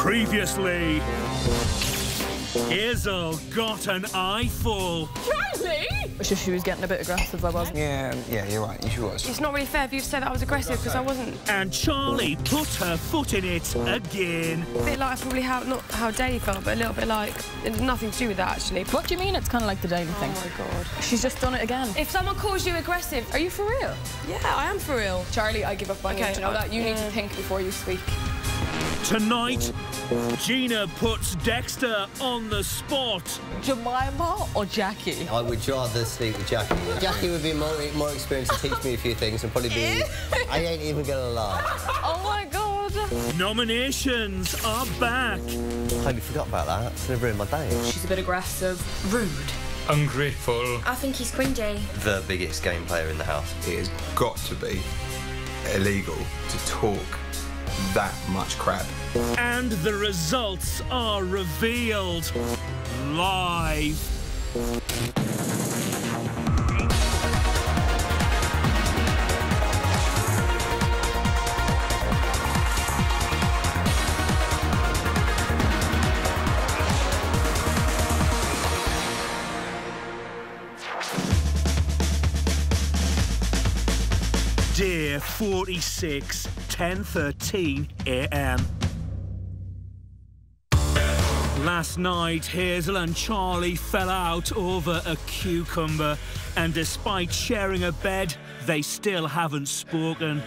Previously, Hazel got an eyeful. Charlie? It's just she was getting a bit aggressive, I wasn't. Yeah, you're right, she was. It's not really fair for you to say that I was aggressive, because I wasn't. And Charlie put her foot in it again. A bit like probably how, not how Daly felt, but a little bit like, it had nothing to do with that, actually. What do you mean it's kind of like the Daly thing? Oh, my God. She's just done it again. If someone calls you aggressive, Are you for real? yeah, I am for real. Charlie, I give up on you. Okay, Do you know that? You need to think before you speak. Tonight, Gina puts Dexter on the spot. Jemima or Jackie? I would rather sleep with Jackie. Jackie would be more experienced to teach me a few things and probably be... I ain't even gonna lie. Oh, my God. Nominations are back. Totally forgot about that. It's gonna ruin my day. She's a bit aggressive. Rude. Ungrateful. I think he's cringy. The biggest game player in the house. It has got to be illegal to talk that much crap. And the results are revealed live. Day 46, 10:13 a.m. Last night, Hazel and Charlie fell out over a cucumber, and despite sharing a bed, they still haven't spoken.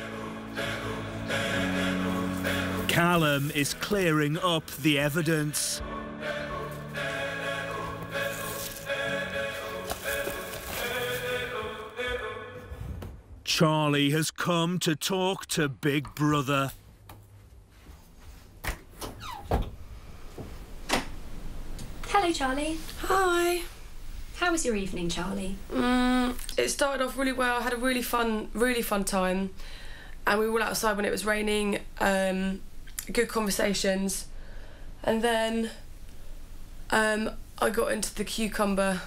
Callum is clearing up the evidence. Charlie has come to talk to Big Brother. Hello, Charlie. Hi. How was your evening, Charlie? It started off really well. I had a really fun time. And we were all outside when it was raining. Good conversations. And then I got into the cucumber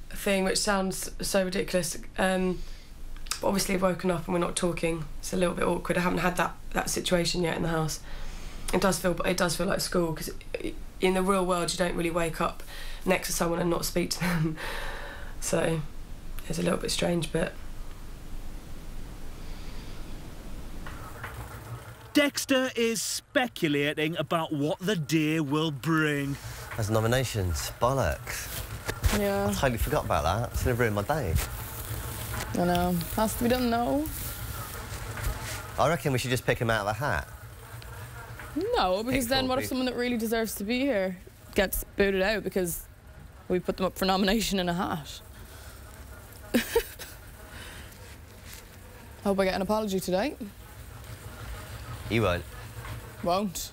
thing, which sounds so ridiculous. Obviously I've woken up and we're not talking. It's a little bit awkward. I haven't had that situation yet in the house. It does feel like school, because in the real world you don't really wake up next to someone and not speak to them. So it's a little bit strange, but... Dexter is speculating about what the day will bring. As nominations, bollocks. Yeah. I totally forgot about that. It's gonna ruin my day. I know. Has to be done, no. I reckon we should just pick him out of the hat. No, because then what if people. someone that really deserves to be here gets booted out because we put them up for nomination in a hat? Hope I get an apology today. You won't. Won't.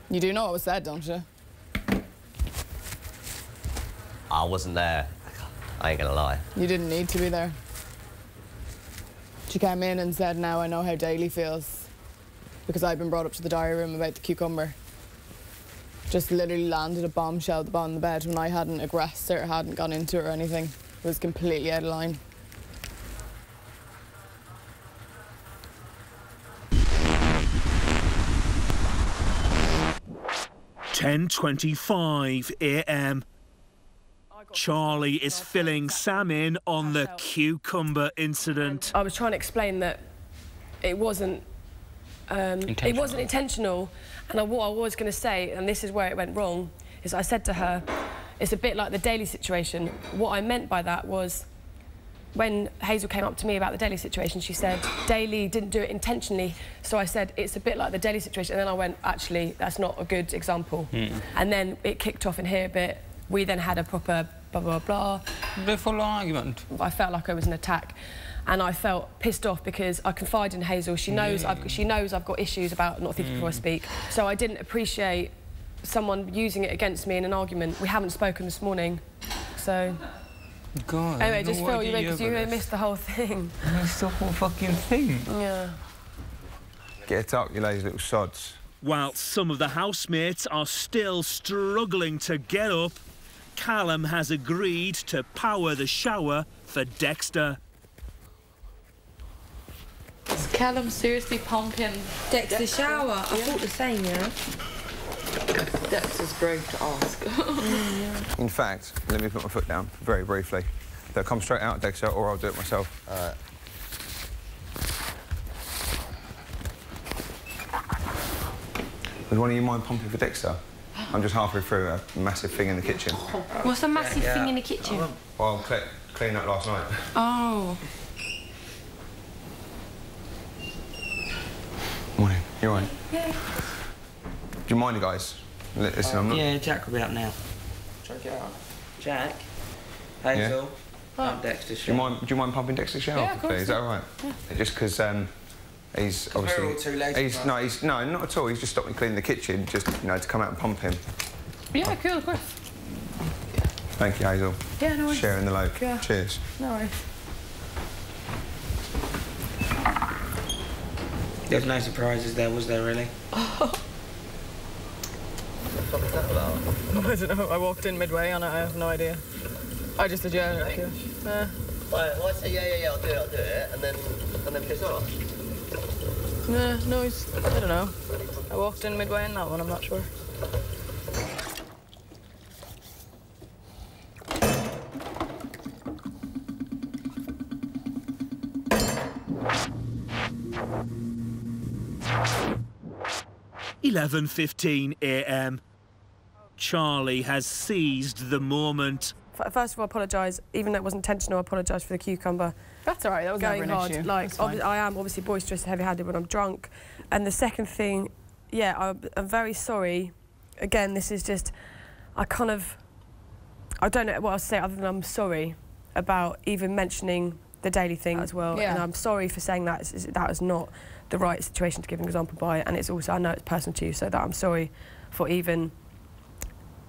You do know what was said, don't you? I wasn't there. I ain't gonna lie. You didn't need to be there. She came in and said, now I know how Daly feels, because I've been brought up to the diary room about the cucumber. Just literally landed a bombshell at the bottom of the bed when I hadn't aggressed her, hadn't gone into it or anything. It was completely out of line. (10:25 a.m. Charlie is filling Sam in on the cucumber incident. I was trying to explain that it wasn't intentional, and what I was going to say, and this is where it went wrong, is I said to her, it's a bit like the Daly situation. What I meant by that was, when Hazel came up to me about the Daly situation, she said, Daly didn't do it intentionally. So I said, it's a bit like the Daly situation. And then I went, actually, that's not a good example. And then it kicked off in here a bit. We then had a proper blah, blah, blah. The full argument. I felt like it was an attack. And I felt pissed off because I confided in Hazel. She knows I've got issues about not thinking before I speak. So I didn't appreciate someone using it against me in an argument. We haven't spoken this morning, so... God, anyway, just fill you in because you missed the whole thing. Missed the whole fucking thing? Yeah. Get it up, you lazy little sods. While some of the housemates are still struggling to get up, Callum has agreed to power the shower for Dexter. Callum seriously pumping Dexter shower. I thought the same, yeah. Dexter's brave to ask. In fact, let me put my foot down very briefly. They'll come straight out, Dexter, or I'll do it myself. Would one of you mind pumping for Dexter? I'm just halfway through a massive thing in the kitchen. What's a massive thing in the kitchen? Well, cleaned up last night. Oh. Morning. You all right? Yeah. Do you mind, guys? Listen, I'm not... Yeah, Jack will be out now. Check it out. Jack? Hazel? I'm Dexter shower. Do you mind pumping Dexter's shower, Yeah, of course. please? Is that all right? Yeah. Just because he's obviously... We're all too lazy. No, not at all. He's just stopped me cleaning the kitchen, just, you know, to come out and pump him. Yeah, cool, of course. Thank you, Hazel. Yeah, no worries. Sharing the load. Yeah. Cheers. No worries. There's no surprises there, was there, really? I don't know. I walked in midway on it. I have no idea. I just said, yeah, okay. Why say, yeah, I'll do it, and then piss off? No, I don't know. I walked in midway in that one, I'm not sure. (11:15 a.m). Charlie has seized the moment. First of all, I apologise. Even though it wasn't intentional, I apologise for the cucumber. That's all right. That was never going an hard. issue. Like, I am obviously boisterous, heavy-handed when I'm drunk. And the second thing, yeah, I'm very sorry. Again, this is just, I don't know what else to say other than I'm sorry about even mentioning the daily thing as well. Yeah. And I'm sorry for saying that. That is not the right situation to give an example by. And it's also, I know it's personal to you, so that I'm sorry for even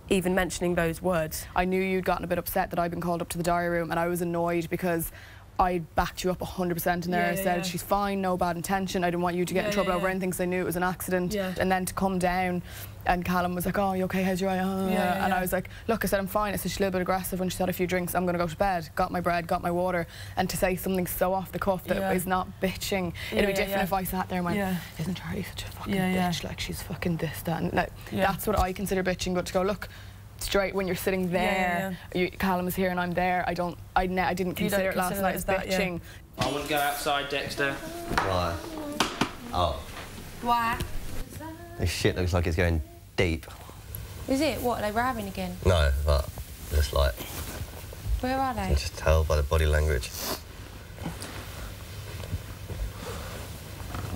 mentioning those words. I knew you'd gotten a bit upset that I'd been called up to the diary room, and I was annoyed because I backed you up 100% in there. I said, she's fine, no bad intention. I didn't want you to get in trouble over anything because I knew it was an accident. Yeah. And then to come down, and Callum was like, oh, you okay, how's your eye? And I was like, look, I said, I'm fine. I said, she's a little bit aggressive when she's had a few drinks. I'm going to go to bed. Got my bread, got my water. And to say something so off the cuff that is not bitching. It'd be different if I sat there and went, isn't Charlie such a fucking bitch? Like, she's fucking this, that. And like, that's what I consider bitching. But to go, look, straight when you're sitting there, Callum is here and I'm there. I didn't consider it last night as bitching. I wouldn't go outside, Dexter. Why? Oh. Why? This shit looks like it's going deep. Is it? What, are they ramming again? No, but just like... Where are they? You can just tell by the body language.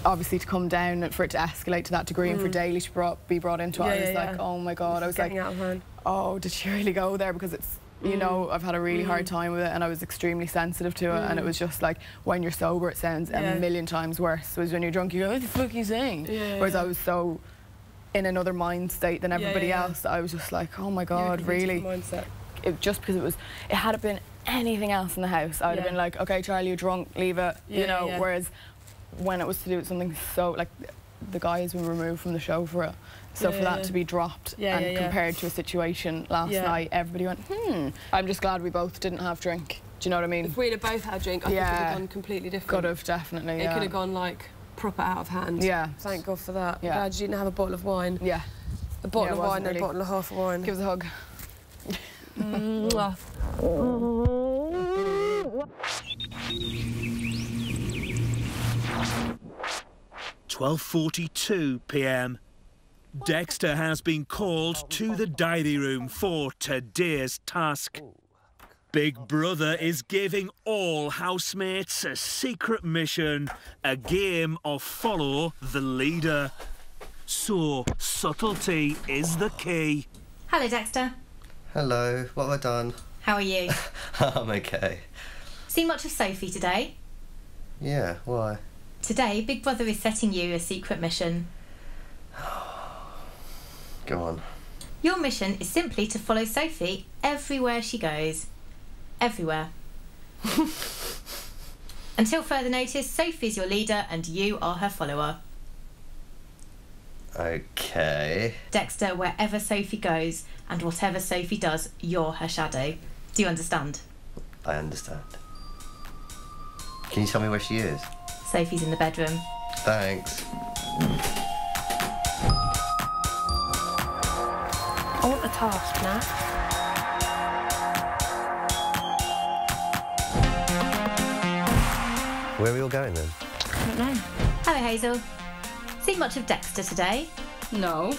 Obviously, to come down and for it to escalate to that degree and for Daly to be brought into it, I was like, oh my God. I was like, oh, did she really go there? Because it's, you know, I've had a really hard time with it and I was extremely sensitive to it. And it was just like, when you're sober, it sounds a million times worse. Whereas when you're drunk, you go, what the fuck are you saying? Whereas I was so in another mind state than everybody else that I was just like, oh my God, really? Just because it had it been anything else in the house, I would have been like, okay, Charlie, you're drunk, leave it, you know, whereas when it was to do with something so, like, the guys were removed from the show for it. So for that to be dropped and compared to a situation last night, everybody went, I'm just glad we both didn't have drink. Do you know what I mean? If we'd have both had a drink, I think it would have gone completely different. Could have, definitely, It could have gone, like, proper out of hand. Yeah. Thank God for that. Yeah. Glad you didn't have a bottle of wine. Yeah. A bottle of wine really. and a bottle and a half of wine. Give us a hug. 12:42 p.m. Dexter has been called to the diary room for today's task. Big Brother is giving all housemates a secret mission, a game of follow the leader. So, subtlety is the key. Hello, Dexter. Hello, what have I done? How are you? I'm okay. Seen much of Sophie today? Yeah, why? Today, Big Brother is setting you a secret mission. Go on. Your mission is simply to follow Sophie everywhere she goes. Everywhere. Until further notice, Sophie's your leader and you are her follower. Okay. Dexter, wherever Sophie goes and whatever Sophie does, you're her shadow. Do you understand? I understand. Can you tell me where she is? Sophie's in the bedroom. Thanks. I want the task now. Where are we all going then? I don't know. Hello, Hazel. Seen much of Dexter today? No.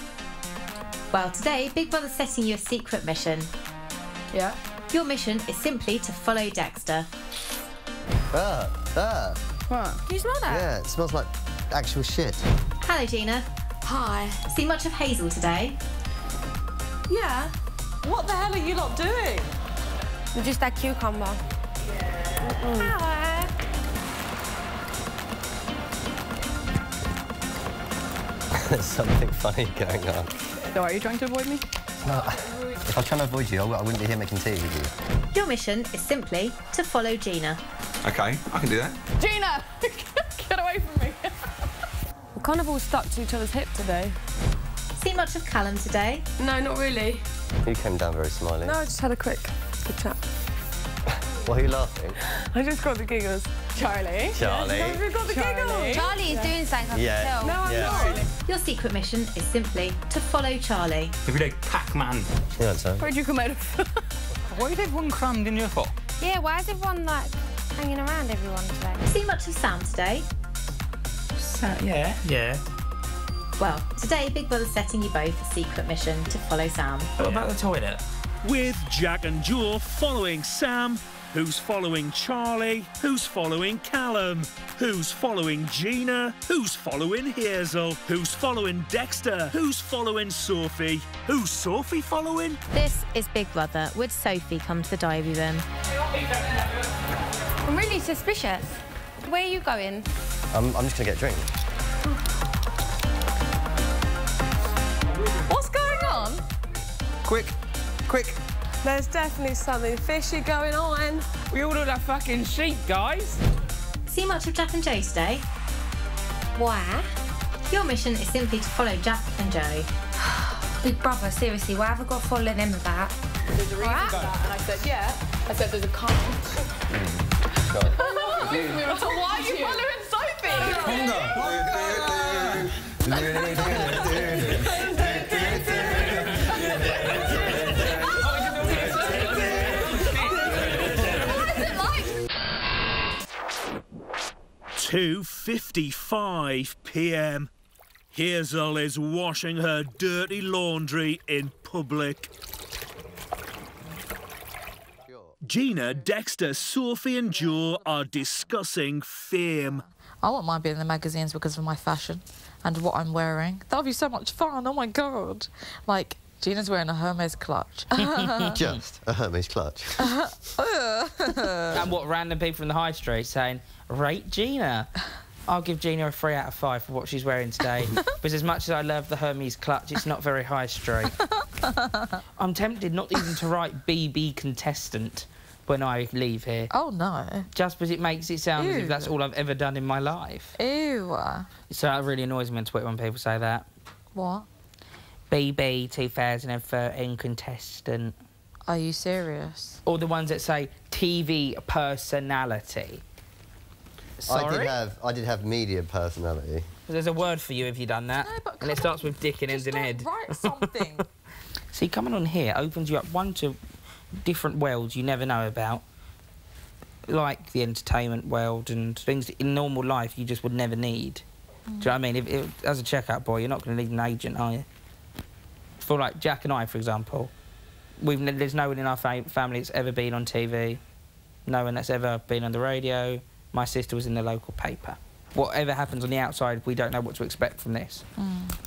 Well, today, Big Brother's setting you a secret mission. Yeah? Your mission is simply to follow Dexter. What? You smell that? Yeah, it smells like actual shit. Hello, Gina. Hi. Seen much of Hazel today? Yeah. What the hell are you lot doing? We're just that cucumber. Hello. There's something funny going on. So are you trying to avoid me? No, if I was trying to avoid you, I wouldn't be here making tea with you. Your mission is simply to follow Gina. Okay, I can do that. Gina! Get away from me. We're kind of all stuck to each other's hip today. Seen much of Callum today? No, not really. You came down very smiley. No, I just had a quick chat. Why are you laughing? I just got the giggles. Charlie. Charlie. We got the giggles. Charlie is doing something. Yeah. No, I'm not. Your secret mission is simply to follow Charlie. If you like Pac-Man. Yeah, so. Where'd you come out of? Why is everyone crammed in here for? Yeah, why is everyone like hanging around everyone today? Seen much of Sam today? Yeah. Yeah. Well, today Big Brother's setting you both a secret mission to follow Sam. What about the toilet? With Jack and Joe following Sam, who's following Charlie, who's following Callum, who's following Gina, who's following Hazel, who's following Dexter, who's following Sophie, who's Sophie following? This is Big Brother. Would Sophie come to the diary room? I'm really suspicious. Where are you going? I'm just gonna get a drink. What's going on? Quick. There's definitely something fishy going on. We all look like fucking sheep, guys. Seen much of Jack and Joe today? Why? Your mission is simply to follow Jack and Joe. Big Brother, seriously, why have I got to follow them about? There's a reason for that. And I said, yeah. I said, there's a comment. Go on. So why are you following Sophie? 2:55 p.m. Hazel is washing her dirty laundry in public. Gina, Dexter, Sophie and Joe are discussing fame. I wouldn't mind being in the magazines because of my fashion and what I'm wearing. That would be so much fun, oh my God. Like, Gina's wearing a Hermes clutch. Just a Hermes clutch. And what random people from the high street saying, rate Gina. I'll give Gina a 3 out of 5 for what she's wearing today. Because as much as I love the Hermes clutch, it's not very high street. I'm tempted not even to write BB contestant when I leave here. Oh, no. Just because it makes it sound as if that's all I've ever done in my life. Ew. So it really annoys me on Twitter when people say that. What? BB 2013 contestant. Are you serious? Or the ones that say TV personality. Sorry? I did have media personality. There's a word for you if you've done that. No, but and it starts with dick and ends in head. Write something. See, coming on here opens you up, one, to different worlds you never know about. Like the entertainment world and things in normal life you just would never need. Do you know what I mean? If as a checkout boy, you're not going to need an agent, are you? For like Jack and I, for example, there's no one in our family that's ever been on TV. No one that's ever been on the radio. My sister was in the local paper. Whatever happens on the outside, we don't know what to expect from this.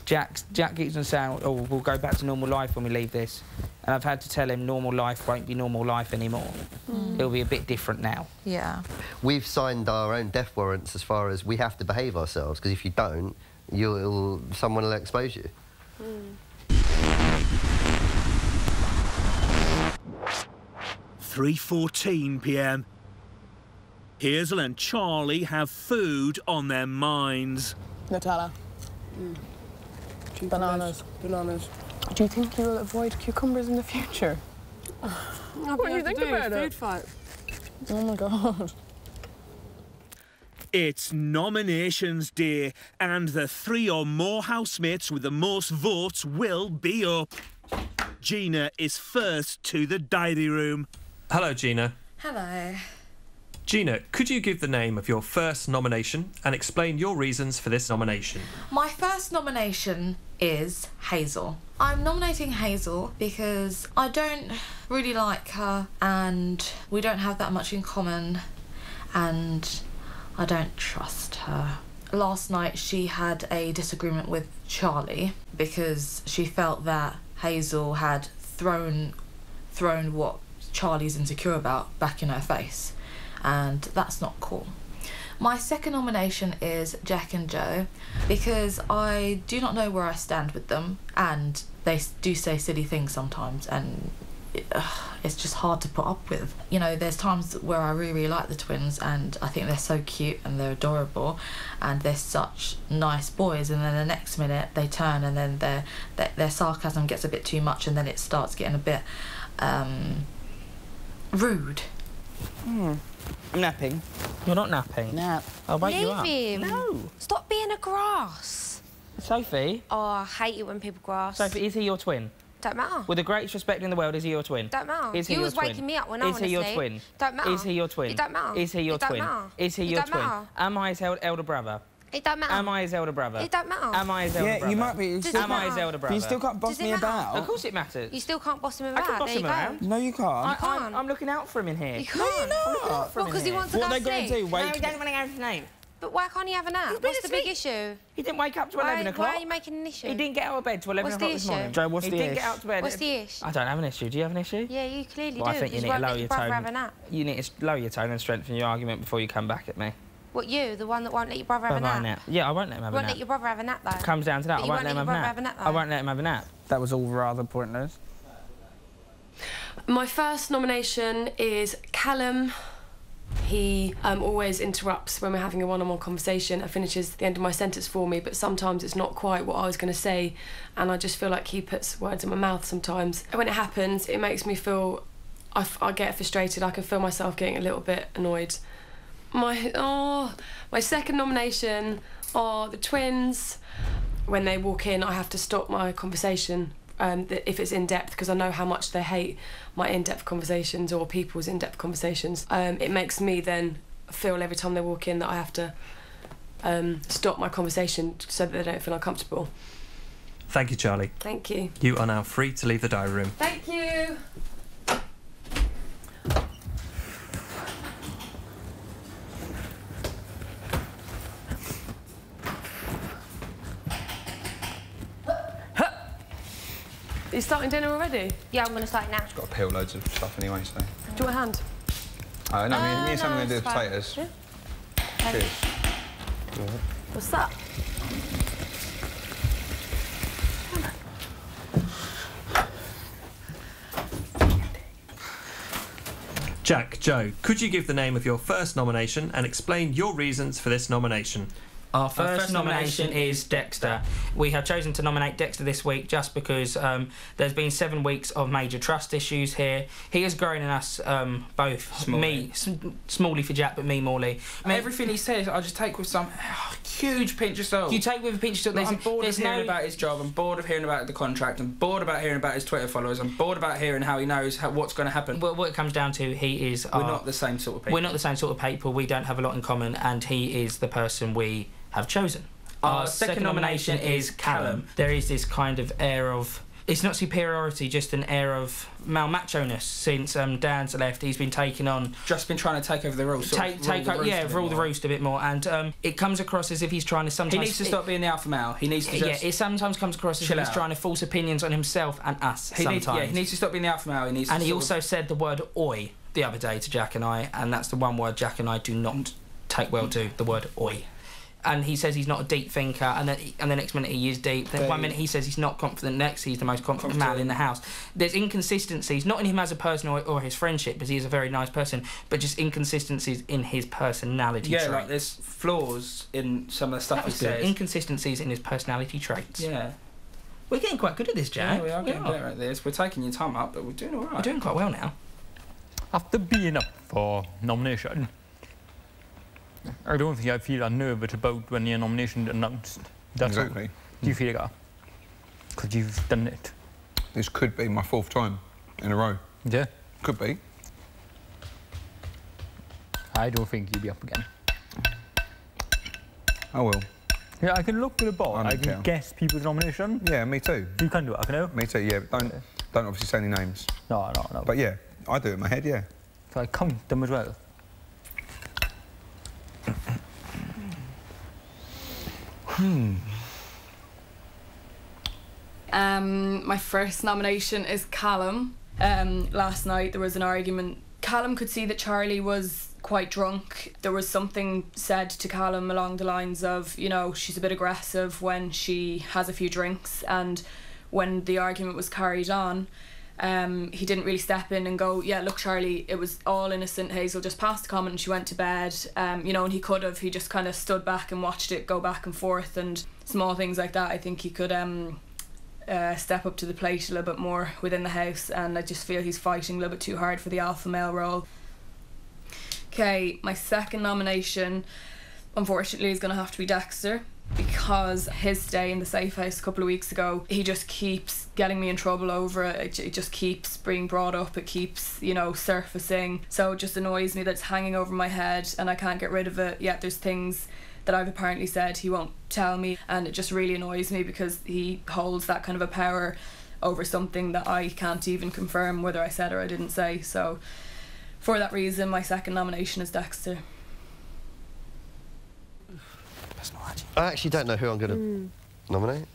Jack keeps on saying, oh, we'll go back to normal life when we leave this. And I've had to tell him normal life won't be normal life anymore. It'll be a bit different now. Yeah. We've signed our own death warrants as far as we have to behave ourselves, because if you don't, someone will expose you. 3:14 p.m. Hazel and Charlie have food on their minds. Nutella. Bananas. Do you think you will avoid cucumbers in the future? What do you think about it? Food fight. Oh my God. It's nominations day, and the 3 or more housemates with the most votes will be up. Gina is first to the diary room. Hello, Gina. Hello. Gina, could you give the name of your first nomination and explain your reasons for this nomination? My first nomination is Hazel. I'm nominating Hazel because I don't really like her and we don't have that much in common and I don't trust her. Last night she had a disagreement with Charlie because she felt that Hazel had thrown what Charlie's insecure about back in her face, and that's not cool. My second nomination is Jack and Joe because I do not know where I stand with them and they do say silly things sometimes and it's just hard to put up with. You know, there's times where I really like the twins and I think they're so cute and they're adorable and they're such nice boys, and then the next minute they turn and then their sarcasm gets a bit too much and then it starts getting a bit rude. I'm napping. You're not napping. Nap. I'll wake you up. Leave him. No. Stop being a grass. Sophie. Oh, I hate it when people grass. Sophie, is he your twin? Don't matter. With the greatest respect in the world, is he your twin? Don't matter. Is he You your was twin? waking me up when I Is wanna he your sleep. twin? Don't matter. Is he your twin? It don't matter. Is he your It don't twin? matter. Is he It your don't twin? matter. Am I his elder brother? It don't matter. Am I his elder brother? It don't matter. Am I his elder brother? Yeah, you might be. Does it Am I his matter? elder brother? But you still can't boss Does it me matter? about. Of course it matters. You still can't boss him I about. can boss There him you go. around. No, you can't. I'm looking out for him in here. You can't. No, you're not. I'm looking out for him Well, because he in here. wants to What go are they going sleep. to do? No, Wake he doesn't want to go to sleep. But why can't he have a nap? been What's the big asleep. issue? He didn't wake up to 11 o'clock. Why are you making an issue? He didn't get out of bed till 11 What's o'clock the this issue? morning. Joe, what's he the didn't ish? get out to bed. What's the ish? I don't have an issue. Do you have an issue? Yeah, you clearly Well, do. I think you because need to won't lower let your brother tone. have a nap. You need to lower your tone and strengthen your argument before you come back at me. What, you? The one that won't let your brother have a Bye-bye nap? now. Yeah, I won't let him have You a won't nap. let your brother have a nap, though? Comes down to that. But I you won't let him have a nap. though? I won't let him have a nap. That was all rather pointless. My first nomination is Callum. He always interrupts when we're having a one-on-one conversation and finishes the end of my sentence for me, but sometimes it's not quite what I was going to say, and I just feel like he puts words in my mouth sometimes. And when it happens, it makes me feel... I get frustrated. I can feel myself getting a little bit annoyed. My second nomination are the twins. When they walk in, I have to stop my conversation if it's in-depth, because I know how much they hate my in-depth conversations or people's in-depth conversations. It makes me then feel every time they walk in that I have to stop my conversation so that they don't feel uncomfortable. Thank you, Charlie. Thank you. You are now free to leave the diary room. Thank you. Are you starting dinner already? Yeah, I'm going to start now. Got to peel loads of stuff anyway, so. Do you want a hand? Oh, no, me and Sam are no, going to do it's the fine. potatoes. Yeah. Cheers. What's that? Jack, Joe, could you give the name of your first nomination and explain your reasons for this nomination? Our first nomination is Dexter. We have chosen to nominate Dexter this week just because there's been 7 weeks of major trust issues here. He has grown in us both. Smalley. Smalley for Jack, but me Morley. Everything he says, I just take with some huge pinch of salt. You take with a pinch of salt. I'm bored of hearing about his job. I'm bored of hearing about the contract. I'm bored about hearing about his Twitter followers. I'm bored about hearing how he knows what's going to happen. Well, what it comes down to, he is... We're not the same sort of people. We're not the same sort of people. We don't have a lot in common, and he is the person we have chosen. Our second nomination is Callum. There is this kind of air of... It's not superiority, just an air of male macho-ness since Dan's left. He's been taking on... Just been trying to take over the rules. Rule the roost a bit more. And it comes across as if he's trying to sometimes... He needs to stop being the alpha male. He needs to just... Yeah, it sometimes comes across as if he's trying to force opinions on himself and us He needs to stop being the alpha male. And he also said the word oi the other day to Jack and I, and that's the one word Jack and I do not take well to, the word oi. And he says he's not a deep thinker, and the next minute he is deep. Then 1 minute he says he's not confident, next he's the most confident man in the house. There's inconsistencies, not in him as a person or his friendship, because he is a very nice person, but just inconsistencies in his personality traits. Yeah, like there's flaws in some of the stuff he says. Inconsistencies in his personality traits. Yeah. We're getting quite good at this, Jack. Yeah, we are getting better at this. We're taking your time up, but we're doing all right. We're doing quite well now. After being up for nomination, I don't think I feel unnerved about when your nomination announced. That's Exactly. All. Do you feel that? Because you've done it. This could be my 4th time in a row. Yeah. Could be. I don't think you'll be up again. I will. Yeah, I can look with a ball. I don't can care. guess people's nomination. Yeah, me too. You can do it, I know. Me too, yeah. But don't obviously say any names. No. But yeah, I do it in my head, yeah. So I count them as well. My first nomination is Callum. Last night there was an argument. Callum could see that Charlie was quite drunk. There was something said to Callum along the lines of, you know, she's a bit aggressive when she has a few drinks, and when the argument was carried on, he didn't really step in and go, yeah, look, Charlie, it was all innocent. Hazel just passed the comment and she went to bed. You know, and he could have. He just kind of stood back and watched it go back and forth, and small things like that. I think he could step up to the plate a little bit more within the house, and I just feel he's fighting a little bit too hard for the alpha male role. Okay, my second nomination, unfortunately, is going to have to be Dexter, because his stay in the safe house a couple of weeks ago, he just keeps getting me in trouble over it. It just keeps being brought up. It keeps, you know, surfacing. So it just annoys me that it's hanging over my head and I can't get rid of it. Yet there's things that I've apparently said he won't tell me, and it just really annoys me because he holds that kind of a power over something that I can't even confirm whether I said or I didn't say. So for that reason, my second nomination is Dexter. I actually don't know who I'm going to nominate.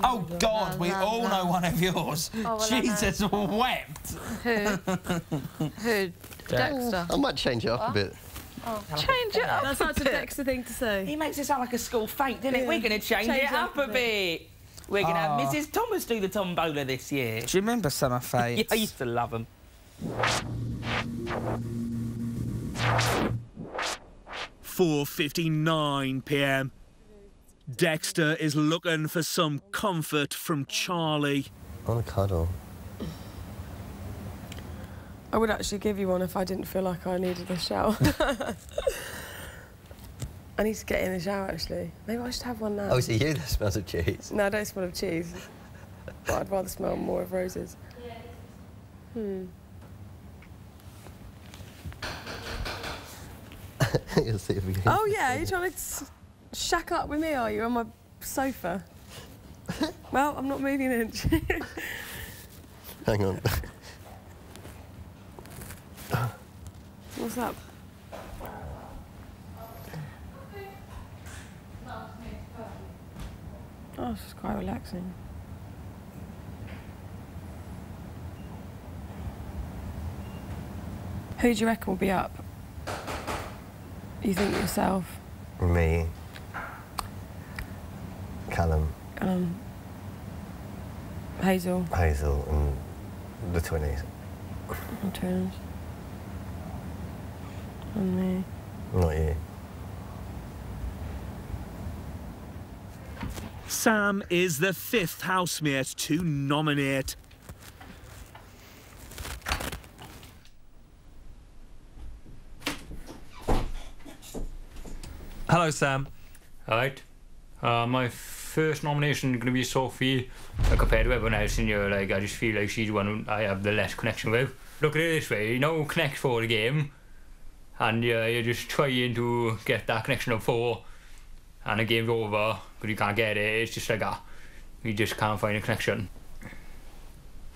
Oh God, we all know one of yours. Oh, well, Jesus wept. Who? Dexter. I might change it up a bit. Oh. Change it up. That's such a Dexter thing to say. He makes it sound like a school fete, doesn't it? We're going to change it up a bit. We're going to have Mrs. Thomas do the tombola this year. Do you remember Summer Fates? Yeah, I used to love them. 4:59 p.m. Dexter is looking for some comfort from Charlie. I want a cuddle. I would actually give you one if I didn't feel like I needed a shower. I need to get in the shower, actually. Maybe I should have one now. Oh, is it you that smells of cheese? No, I don't smell of cheese. But I'd rather smell more of roses. You'll see if we can. Oh, yeah, you're trying to shack up with me, are you, on my sofa? Well, I'm not moving an inch. Hang on. What's up? Oh, it's just quite relaxing. Who do you reckon will be up? You think yourself? Me. Callum. Hazel. Hazel and the twinnies. The twins. And me. Not you. Sam is the 5th housemate to nominate. Hello, Sam. All right. My first nomination is going to be Sophie. Compared to everyone else in here, like, I just feel like she's the one I have the less connection with. Look at it this way, you know, connect for the game, and you're just trying to get that connection up for, and the game's over, but you can't get it. It's just like that. You just can't find a connection.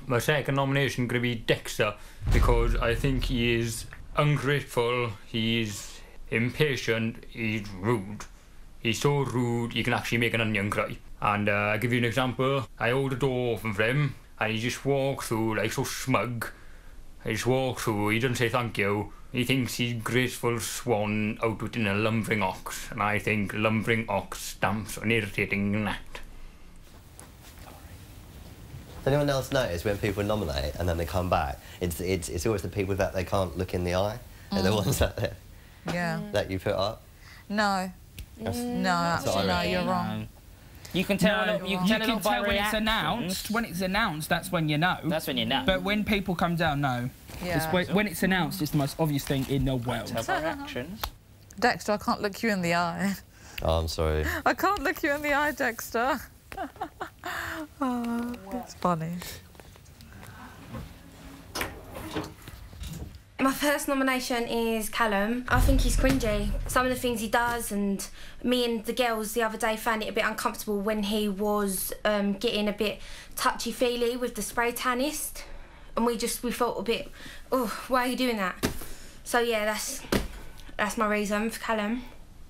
My second nomination is going to be Dexter, because I think he is ungrateful, he's impatient, he's rude. He's so rude, you can actually make an onion cry. And I'll give you an example. I hold the door open for him, and he just walks through like so smug. He just walks through, he doesn't say thank you. He thinks he's graceful swan outwitting a lumbering ox, and I think lumbering ox stamps an irritating gnat. Does anyone else notice when people nominate and then they come back, it's always the people that they can't look in the eye? They're the ones that that you put up? No. No, actually, no, you're wrong. You can tell. No, You can tell by when it's reactions. announced. When it's announced, that's when you know. That's when you know. But when people come down, no. Yeah. When it's announced, it's the most obvious thing in the world. Tell by reactions. Dexter, I can't look you in the eye. Oh, I'm sorry. I can't look you in the eye, Dexter. Oh, it's funny. My first nomination is Callum. I think he's cringy. Some of the things he does, and me and the girls the other day found it a bit uncomfortable when he was getting a bit touchy-feely with the spray tannist. And we felt a bit, oh, why are you doing that? So yeah, that's my reason for Callum.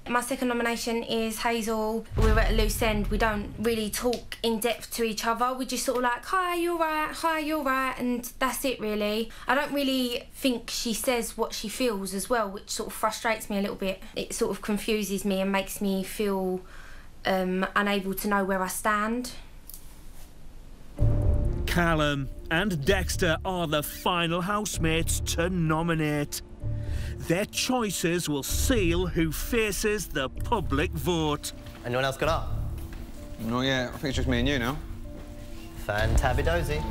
My second nomination is Hazel. We're at a loose end. We don't really talk in depth to each other. We just sort of like, hi, you're right, hi, you're right, and that's it really. I don't really think she says what she feels as well, which sort of frustrates me a little bit. It sort of confuses me and makes me feel unable to know where I stand. Callum and Dexter are the final housemates to nominate. Their choices will seal who faces the public vote. Anyone else got up? Not yet. I think it's just me and you now. Fantabidozy.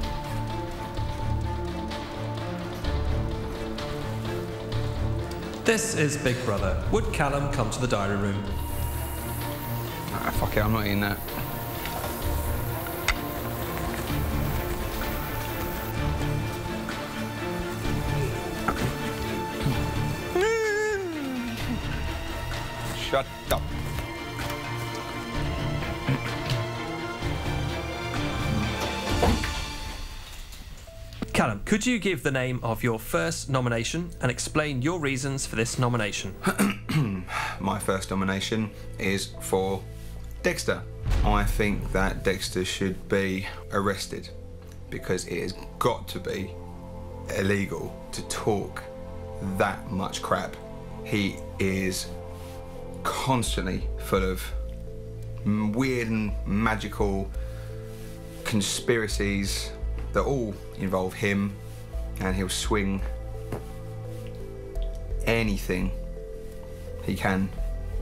This is Big Brother. Would Callum come to the diary room? Ah, fuck it, I'm not eating that. Shut up. Callum, could you give the name of your first nomination and explain your reasons for this nomination? My first nomination is for Dexter. I think that Dexter should be arrested because it has got to be illegal to talk that much crap. He is constantly full of weird and magical conspiracies that all involve him, and he'll swing anything he can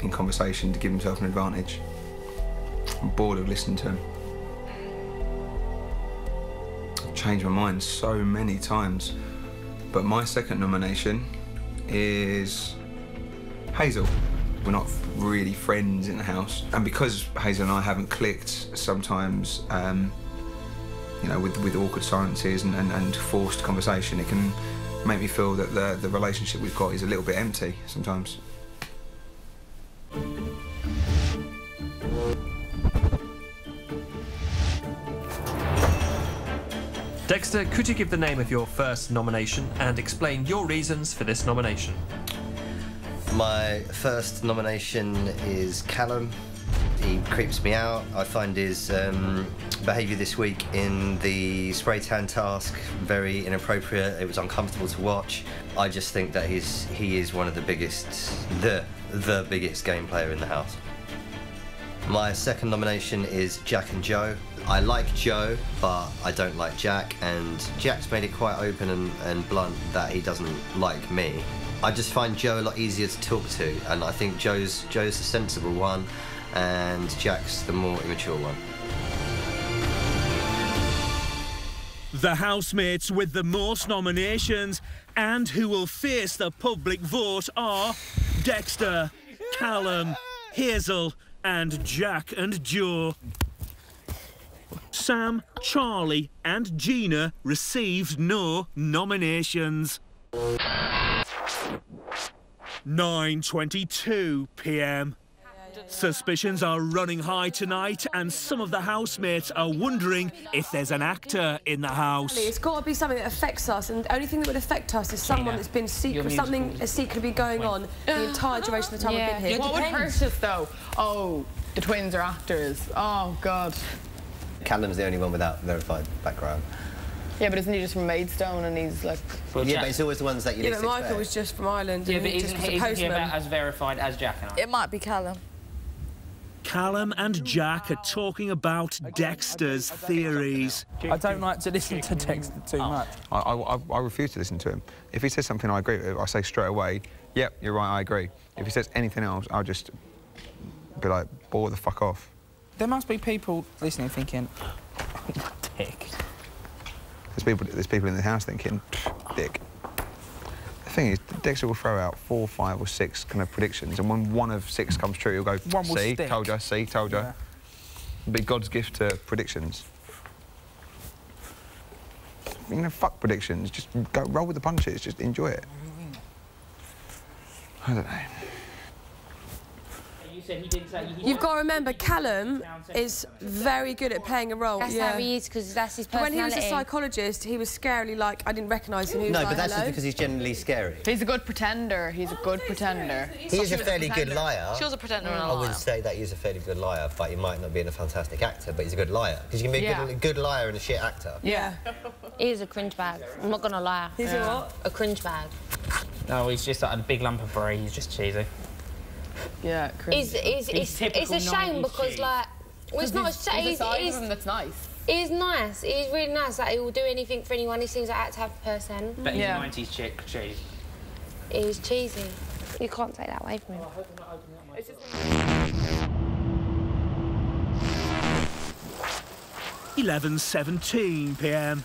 in conversation to give himself an advantage. I'm bored of listening to him. I've changed my mind so many times, but my second nomination is Hazel. We're not really friends in the house, and because Hazel and I haven't clicked sometimes, you know, with awkward silences and forced conversation, it can make me feel that the relationship we've got is a little bit empty sometimes. Dexter, could you give the name of your first nomination and explain your reasons for this nomination? My first nomination is Callum. He creeps me out. I find his behaviour this week in the spray tan task very inappropriate. It was uncomfortable to watch. I just think that he is one of the biggest, the biggest game player in the house. My second nomination is Jack and Joe. I like Joe, but I don't like Jack, and Jack's made it quite open and blunt that he doesn't like me. I just find Joe a lot easier to talk to, and I think Joe's the sensible one, and Jack's the more immature one. The housemates with the most nominations and who will face the public vote are Dexter, Callum, Hazel and Jack and Joe. Sam, Charlie and Gina received no nominations. 9:22 p.m. Suspicions are running high tonight, and some of the housemates are wondering if there's an actor in the house. It's got to be something that affects us, and the only thing that would affect us is someone that's been secret, something has secretly going on the entire duration of the time we've been here. What would hurt us, though? Oh, the twins are actors. Oh, God. Callum's the only one without verified background. Yeah, but isn't he just from Maidstone and he's like... Well, yeah, but it's always the ones that you least expect. Michael was just from Ireland. Yeah, and but he just was a postman. about as verified as Jack and I? It might be Callum. Callum and Jack are talking about Dexter's theories. I don't like to listen to Dexter too much. I refuse to listen to him. If he says something I agree with, I say straight away, yep, you're right, I agree. If he says anything else, I'll just be like, bore the fuck off. There must be people listening thinking, dick. There's people in the house thinking, dick. thing is, Dexter will throw out 4, 5 or 6 kind of predictions, and when one of 6 comes true, he'll go, see, told you, see, told you. Yeah. It'll be God's gift to predictions. You know, fuck predictions, just go roll with the punches, just enjoy it. I don't know. You've got to remember, Callum is very good at playing a role. That's how he is, because that's his personality. When he was a psychologist, he was scarily like, I didn't recognise him. He was No, like, but that's hello. just because he's generally scary. He's a good pretender. He's a good pretender. He is a fairly good liar. She was a pretender and a I liar. would say that he's a fairly good liar, but he might not be a fantastic actor, but he's a good liar. Because you can be a good liar and a shit actor. Yeah. He is a cringe bag. I'm not going to lie. He's a what? A cringe bag. No, he's just like a big lump of brie. He's just cheesy. Yeah, It's a shame because, like, well, it's not a shame. There's a side of him that's nice. He's nice. He's really nice. Like, he will do anything for anyone. He seems like that type of person. But he's 90s chick, cheese. He's cheesy. You can't take that away from him. 11:17 p.m.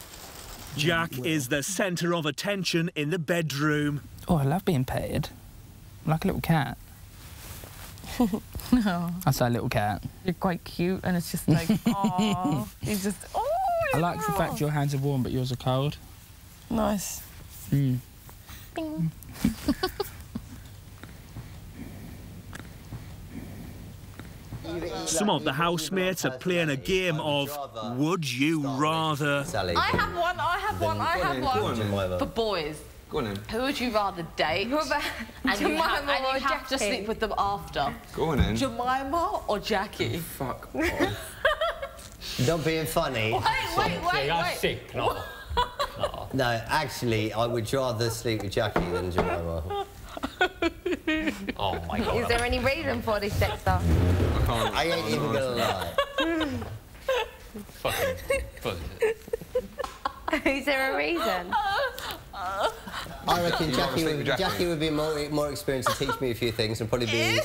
Jack is the centre of attention in the bedroom. Oh, I love being petted. I'm like a little cat. No. I say little cat. You're quite cute, and it's just like, oh, he's just, oh, I like the fact your hands are warm, but yours are cold. nice. Mm. Bing. Some of the housemates are playing a game of Would You Rather. Sally. I have one. For boys. Go on then. Who would you rather date? And you have to sleep with them after. Go on then. Jemima or Jackie? Fuck. Not being funny. Wait. Sick, no. No, actually, I would rather sleep with Jackie than Jemima. Oh my God. Is there any reason for this, Dexter? I ain't even gonna lie. Fucking bullshit. Is there a reason? I reckon Jackie would be more experienced to teach me a few things and probably be...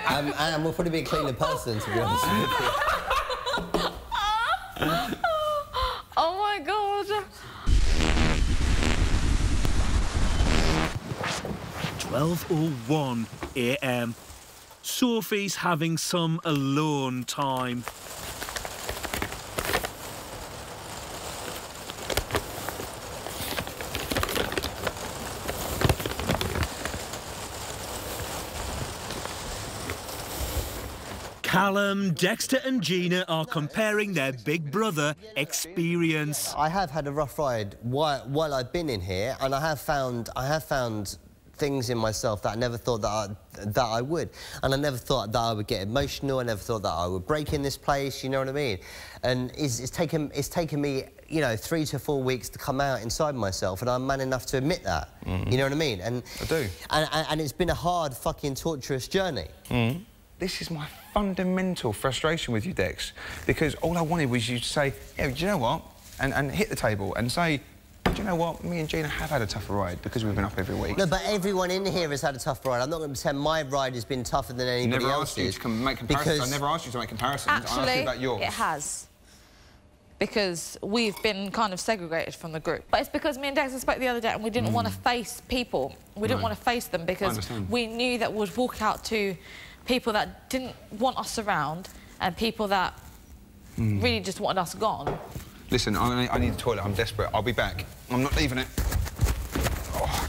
and will probably be a cleaner person, to be honest with you. Oh my God. 12:01 a.m. Sophie's having some alone time. Callum, Dexter and Gina are comparing their Big Brother experience. I have had a rough ride while I've been in here, and I have found things in myself that I never thought that I would. And I never thought that I would get emotional. I never thought that I would break in this place, you know what I mean? And it's taken me, you know, 3 to 4 weeks to come out inside myself, and I'm man enough to admit that. You know what I mean? And I do. And it's been a hard, fucking torturous journey. This is my fundamental frustration with you, Dex, because all I wanted was you to say, yeah, do you know what? And hit the table and say, do you know what? Me and Gina have had a tougher ride because we've been up every week. No, but everyone in here has had a tough ride. I'm not going to pretend my ride has been tougher than anybody else's. Never asked you to make comparisons. I never asked you to make comparisons. I asked you about yours. It has. Because we've been kind of segregated from the group. But it's because me and Dexter spoke the other day and we didn't want to face people. We didn't want to face them because we knew that we'd walk out to people that didn't want us around and people that really just wanted us gone. Listen, I need the toilet. I'm desperate. I'll be back. I'm not leaving it. Oh.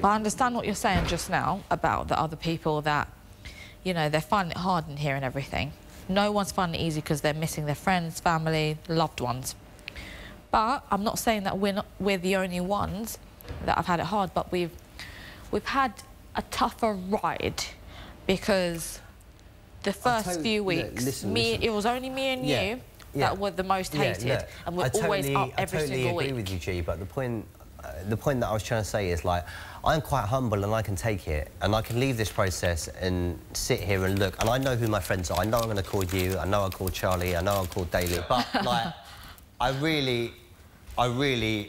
I understand what you're saying just now about the other people that, you know, they're finding it hard in here and everything. No one's finding it easy because they're missing their friends, family, loved ones. But I'm not saying that we're the only ones that have had it hard, but we've had a tougher ride because the first few weeks, it was only me and you that were the most hated, and we're always up every single week. I totally agree with you, G, but the point that I was trying to say is, like, I'm quite humble and I can take it, and I can leave this process and sit here and look, and I know who my friends are. I know I'm going to call you, I know I'll call Charlie, I know I'll call Daly, but, like, I really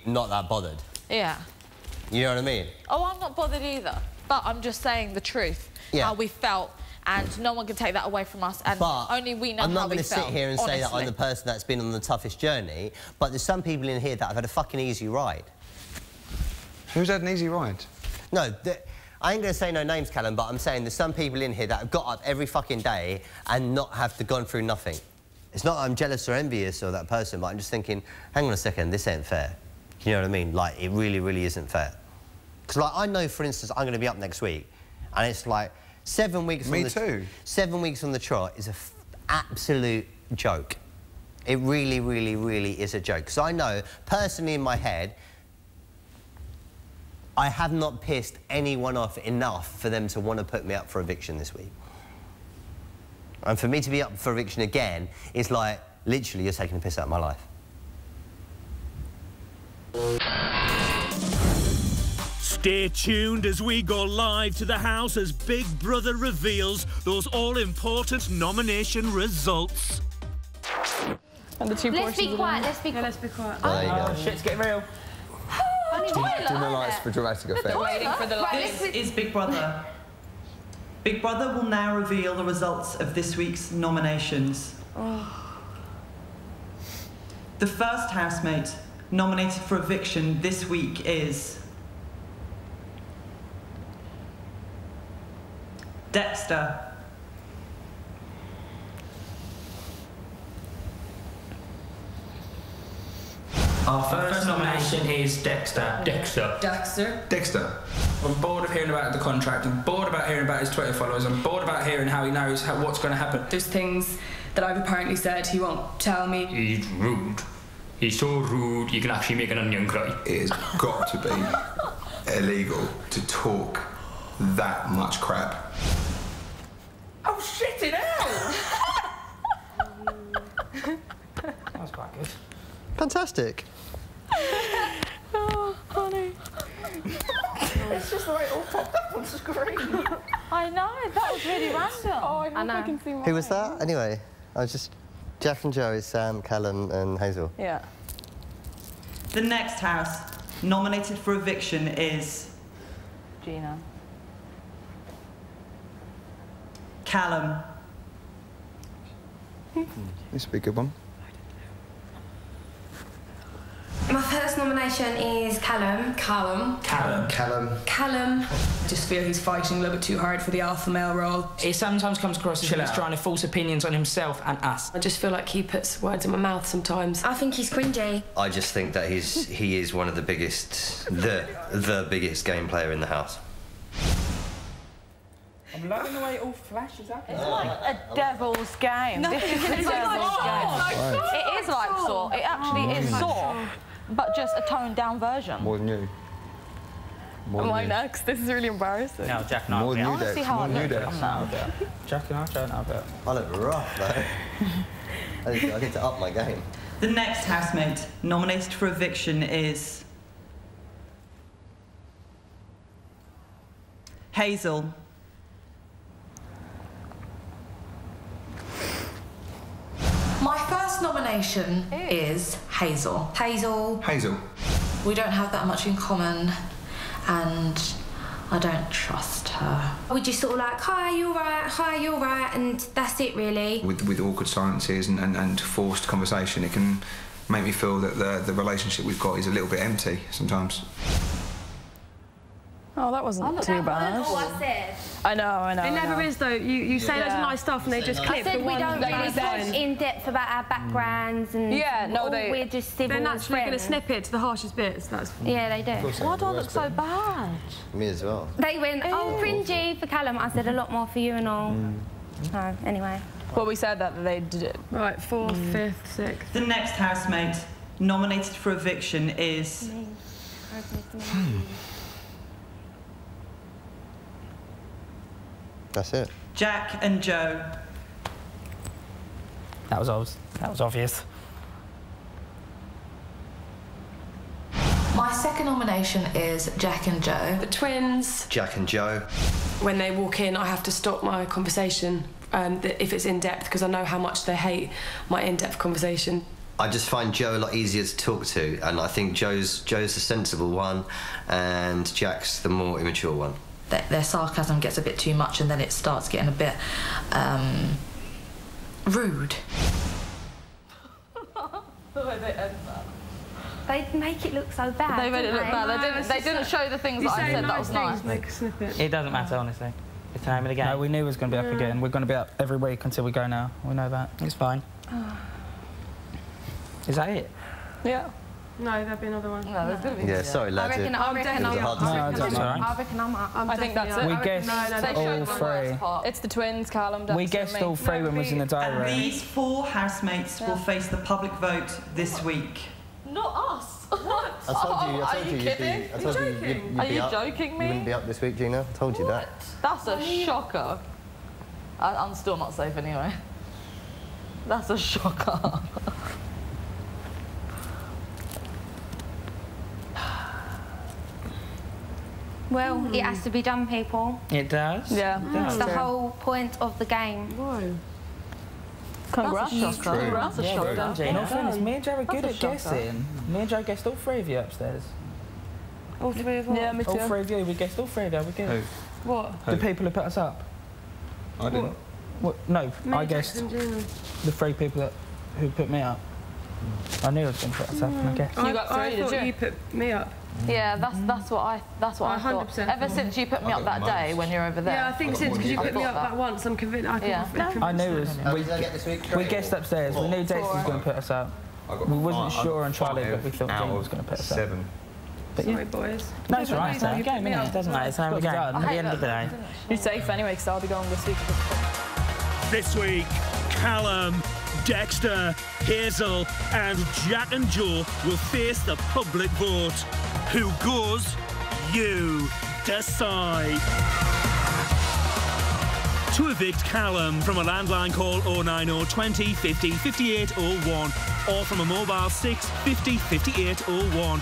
not that bothered. Yeah. You know what I mean? Oh, I'm not bothered either, but I'm just saying the truth, how we felt, and no one can take that away from us, and only we know how we felt. I'm not going to sit here and say that I'm the person that's been on the toughest journey, but there's some people in here that have had a fucking easy ride. Who's had an easy ride? No, I ain't going to say no names, Callum, but I'm saying there's some people in here that have got up every fucking day and not have to gone through nothing. It's not I'm jealous or envious of that person, but I'm just thinking, hang on a second, this ain't fair. You know what I mean? Like, it really, really isn't fair. Because, like, I know, for instance, I'm going to be up next week, and it's like 7 weeks Me too. 7 weeks on the trot is an absolute joke. It really, really, really is a joke. Because I know, personally in my head, I have not pissed anyone off enough for them to want to put me up for eviction this week. And for me to be up for eviction again is like, literally, you're taking a piss out of my life. Stay tuned as we go live to the house as Big Brother reveals those all-important nomination results. And the 2 Let's portions be of quiet, them. let's be quiet. Let's be quiet. There you go. Oh, shit's getting real. Dinner lights for dramatic effect. Waiting for the lights. This is Big Brother. Big Brother will now reveal the results of this week's nominations. The first housemate nominated for eviction this week is Dexter. Our first nomination is Dexter. Dexter. Dexter. I'm bored of hearing about the contract. I'm bored about hearing about his Twitter followers. I'm bored about hearing how he knows what's going to happen. There's things that I've apparently said he won't tell me. He's rude. He's so rude, you can actually make an onion cry. It has got to be illegal to talk that much crap. Oh, shit it out! That was quite good. Fantastic. Oh, honey. It's just the way it all popped up on screen. I know, that was really random. Oh, I hope I can see mine. Who was that? Anyway, I was just... Jack and Joe is Sam, Callum and Hazel. Yeah. The next house nominated for eviction is Gina. Callum. This would be a good one. My first nomination is Callum. Callum. Callum. I just feel he's fighting a little bit too hard for the alpha male role. It sometimes comes across as if he's trying to force opinions on himself and us. I just feel like he puts words in my mouth sometimes. I think he's cringy. I just think that he is one of the biggest, the biggest game player in the house. I'm loving the way it all flashes up. It's like a devil's game. No, this is a devil's game. It is like Saw. It actually is Saw, but just a toned-down version. More than you. Am I next? This is really embarrassing. No, Jack and I. More than I you, want to Dex. see how More I than you, look Dex. from now. Jack and I don't know about. I look rough, though. I need to up my game. The next housemate nominated for eviction is Hazel. My first nomination is Hazel. Hazel. We don't have that much in common, and I don't trust her. We just sort of like, hi, you're right, hi, you're right, and that's it really. With awkward silences and forced conversation, it can make me feel that the relationship we've got is a little bit empty sometimes. Oh, that wasn't too bad. I said. I know. It never is though. You say loads of nice stuff and they just clip I said the we one don't really bad talk line. in depth about our backgrounds and we're just civil They're as naturally going to friends. snip it to the harshest bits. That's Yeah, they do. Why do I look so bad? Me as well. They went, oh, cringy for Callum. I said a lot more for you and all. No, anyway. Well, we said that they did it. Right, 4th, 5th, 6th. The next housemate nominated for eviction is That's it. Jack and Joe. That was obvious. My second nomination is Jack and Joe. The twins. Jack and Joe. When they walk in, I have to stop my conversation if it's in depth because I know how much they hate my in-depth conversation. I just find Joe a lot easier to talk to, and I think Joe's the sensible one, and Jack's the more immature one. Their sarcasm gets a bit too much, and then it starts getting a bit rude. The way they end that. They make it look so bad. They made it look bad. They didn't show the things that I said that was nice. Make a snippet. It doesn't matter, honestly. It's the name of the game. No, we knew it was going to be up again. We're going to be up every week until we go now. We know that. It's fine. Is that it? Yeah. No, there'll be another one. No, there's going to be. Yeah, sorry, lads. I reckon I'm up. I reckon I'm up. I think that's it. We guessed all three. It's the twins, Callum, Dexter, We guessed all three when we was in the diary room. And these 4 housemates will face the public vote this week. Not us. What? I told you. Are you kidding? I told you. Are you joking me? You wouldn't be up this week, Gina. I told you that. That's a shocker. I'm still not safe anyway. That's a shocker. Well, it has to be done, people. It does? Yeah. It's the whole point of the game. Whoa. Congrats. That's a shocker. That's a Yeah, shocker. well done, Gina. In all fairness, me and Joe are That's good a at shocker. guessing. Me and Joe guessed all 3 of you upstairs. All 3 of us? Yeah, me too. All 3 of you, we guessed all 3 of you. We're good. Who? What? The people who put us up. I didn't. What? No, I guessed and Gina. the 3 people who put me up. I knew I was going to put us up, and I guessed. You got 3, I did thought you? you put me up. Yeah, that's what I thought. 100% Ever since you put me I up got that day most. when you're over there. Yeah, I think since because you I put me thought up that. that once, I'm convinced. I knew it was. How did I get this week? We guessed upstairs. We knew Dexter was going to put us up. I got We wasn't five- sure on Charlie, but we five thought out Jane of was going to put us up. 7. But Sorry, boys. No, it's all right. It's the You game, put me innit? up. It doesn't matter. It's the name of the game. At the end of the day. You're safe anyway, because I'll be going this week. This week, Callum, Dexter, Hazel and Jack and Joe will face the public vote. Who goes? You decide. To evict Callum from a landline call 090 20 50 58 01 or from a mobile 6 50 58 01.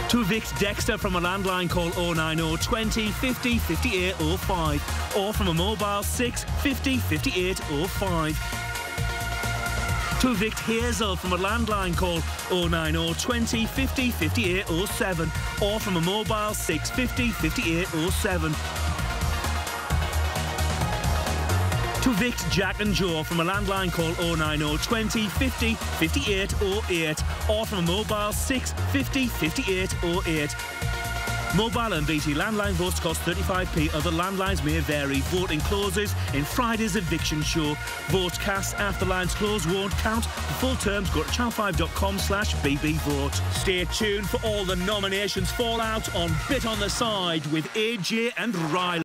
To evict Dexter from a landline call 090 20 50 58 05 or from a mobile 6 50 58 05. To evict Hazel from a landline call 090 20 50 58 07 or from a mobile 6 50 58 07. To evict Jack and Joe from a landline call 090 20 50 58 08 or from a mobile 6 50 58 08. Mobile and BT landline votes cost 35p. Other landlines may vary. Voting closes in Friday's eviction show. Votes cast after lines close won't count. For full terms, go to channel5.com/bbvote. Stay tuned for all the nominations fall out on Bit on the Side with AJ and Riley.